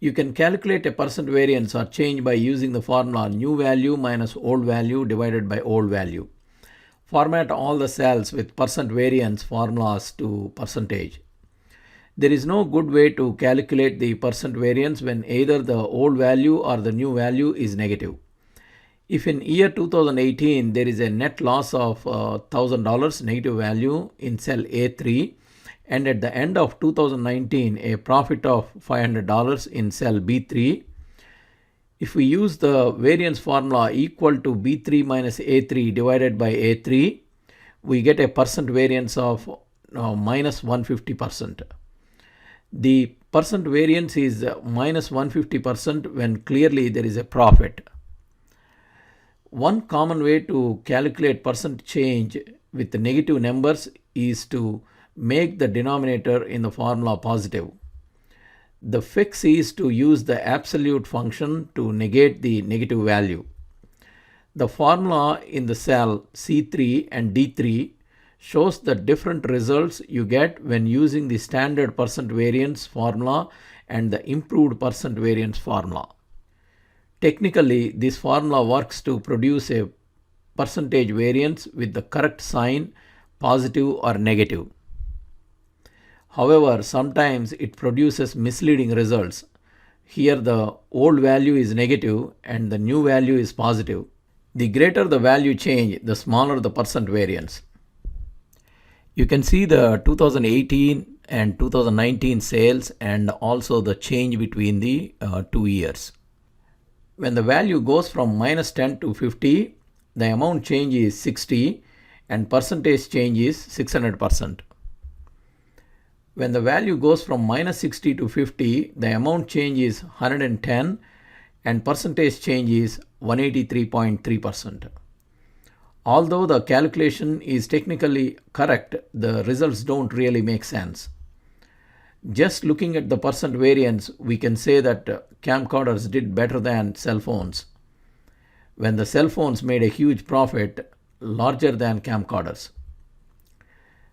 You can calculate a percent variance or change by using the formula new value minus old value divided by old value. Format all the cells with percent variance formulas to percentage. There is no good way to calculate the percent variance when either the old value or the new value is negative. If in year 2018 there is a net loss of $1,000 negative value in cell A3, and at the end of 2019 a profit of $500 in cell B3, if we use the variance formula equal to B3 minus A3 divided by A3, we get a percent variance of minus 150%. The percent variance is minus 150% when clearly there is a profit. One common way to calculate percent change with negative numbers is to make the denominator in the formula positive. The fix is to use the absolute function to negate the negative value. The formula in the cell C3 and D3 shows the different results you get when using the standard percent variance formula and the improved percent variance formula. Technically, this formula works to produce a percentage variance with the correct sign, positive or negative. However, sometimes it produces misleading results. Here the old value is negative and the new value is positive. The greater the value change, the smaller the percent variance. You can see the 2018 and 2019 sales and also the change between the 2 years. When the value goes from minus 10 to 50, the amount change is 60 and percentage change is 600%. When the value goes from minus 60 to 50, the amount change is 110 and percentage change is 183.3%. Although the calculation is technically correct, the results don't really make sense. Just looking at the percent variance, we can say that camcorders did better than cell phones, when the cell phones made a huge profit larger than camcorders.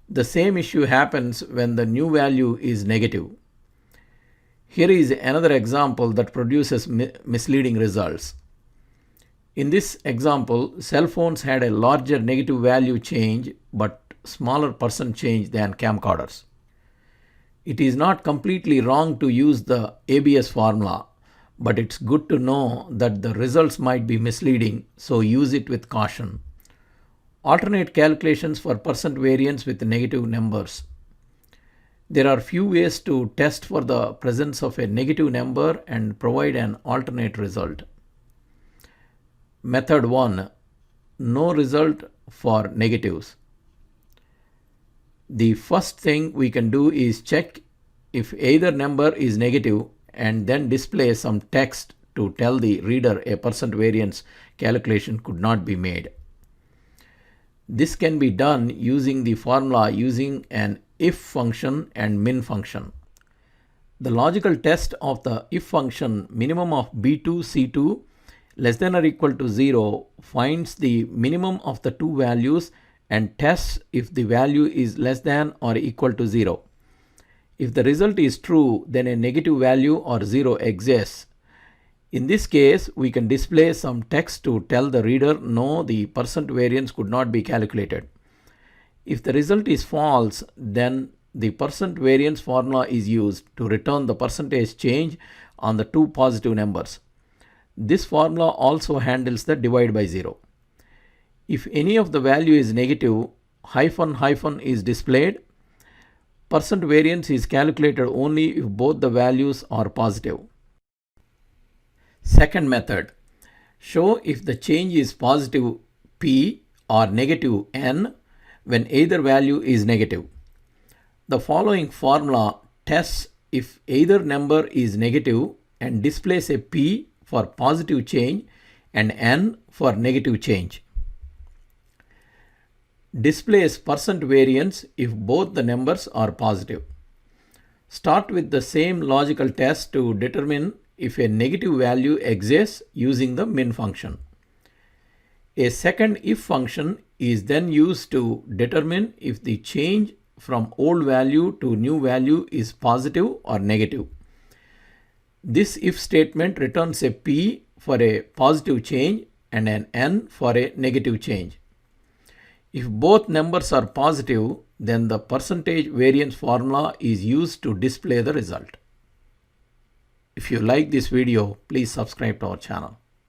The same issue happens when the new value is negative. Here is another example that produces misleading results. In this example, cell phones had a larger negative value change but smaller percent change than camcorders. It is not completely wrong to use the ABS formula, but it's good to know that the results might be misleading, so use it with caution. Alternate calculations for percent variance with negative numbers. There are few ways to test for the presence of a negative number and provide an alternate result. Method 1. No result for negatives. The first thing we can do is check if either number is negative and then display some text to tell the reader a percent variance calculation could not be made. This can be done using the formula using an if function and min function. The logical test of the if function minimum of B2 C2 less than or equal to 0 finds the minimum of the two values and tests if the value is less than or equal to 0. If the result is true, then a negative value or 0 exists. In this case, we can display some text to tell the reader no, the percent variance could not be calculated. If the result is false, then the percent variance formula is used to return the percentage change on the two positive numbers. This formula also handles the divide by 0. If any of the value is negative, hyphen hyphen is displayed. Percent variance is calculated only if both the values are positive. Second method. Show if the change is positive P or negative N when either value is negative. The following formula tests if either number is negative and displays a P for positive change and N for negative change. Displays percent variance if both the numbers are positive. Start with the same logical test to determine if a negative value exists using the min function. A second if function is then used to determine if the change from old value to new value is positive or negative. This if statement returns a P for a positive change and an N for a negative change. If both numbers are positive, then the percentage variance formula is used to display the result. If you like this video, please subscribe to our channel.